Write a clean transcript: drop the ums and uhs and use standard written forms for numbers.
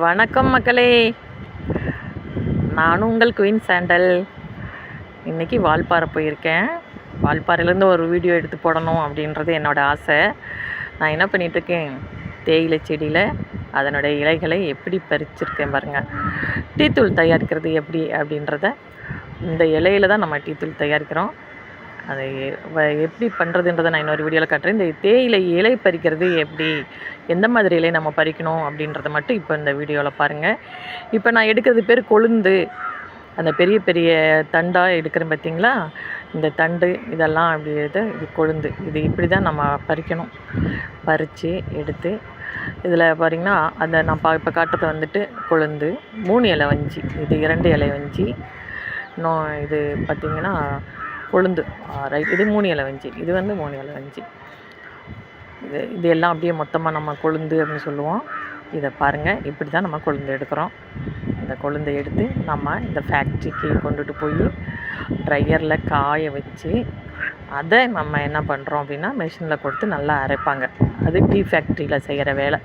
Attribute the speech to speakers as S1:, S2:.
S1: வணக்கம் மக்களே, நானும் உங்கள் குயின் சாண்டல். இன்றைக்கி வால்பாறை போயிருக்கேன். வால்பாறையிலேருந்து ஒரு வீடியோ எடுத்து போடணும் அப்படின்றது என்னோடய ஆசை. நான் என்ன பண்ணிகிட்ருக்கேன், தேயிலை செடியில் அதனுடைய இலைகளை எப்படி பறிச்சிருக்கேன் பாருங்கள். டீத்தூள் தயாரிக்கிறது எப்படி அப்படின்றத, இந்த இலையில தான் நம்ம டீத்தூள் தயாரிக்கிறோம். அதை எப்படி பண்ணுறதுன்றதை நான் இன்னொரு வீடியோவில் காட்டுறேன். இந்த தேயிலை இலை பறிக்கிறது எப்படி, எந்த மாதிரி இலை நம்ம பறிக்கணும் அப்படின்றத மட்டும் இப்போ இந்த வீடியோவில் பாருங்கள். இப்போ நான் எடுக்கிறது பேர் கொழுந்து. அந்த பெரிய பெரிய தண்டாக எடுக்கிறேன் பார்த்தீங்களா, இந்த தண்டு இதெல்லாம் அப்படி இது கொழுந்து. இது இப்படி தான் நம்ம பறிக்கணும். பறித்து எடுத்து இதில் பாருங்கன்னா, அந்த நான் இப்போ காட்டுறது வந்துட்டு கொழுந்து 3 இலை வஞ்சி, இது 2 இலை வஞ்சி, இன்னும் இது பார்த்திங்கன்னா கொழுந்து ரைட், இது 3 இலை வஞ்சி, இது வந்து 3 இலை வஞ்சி. இது எல்லாம் அப்படியே மொத்தமாக நம்ம கொழுந்து அப்படின்னு சொல்லுவோம். இதை பாருங்கள், இப்படி தான் நம்ம கொழுந்து எடுக்கிறோம். இந்த கொழுந்தை எடுத்து நம்ம இந்த ஃபேக்ட்ரிக்கு கொண்டுட்டு போய் ட்ரையரில் காய வச்சு, அதை நம்ம என்ன பண்ணுறோம் அப்படின்னா மிஷினில் கொடுத்து நல்லா அரைப்பாங்க. அது டீ ஃபேக்ட்ரியில் செய்கிற வேலை.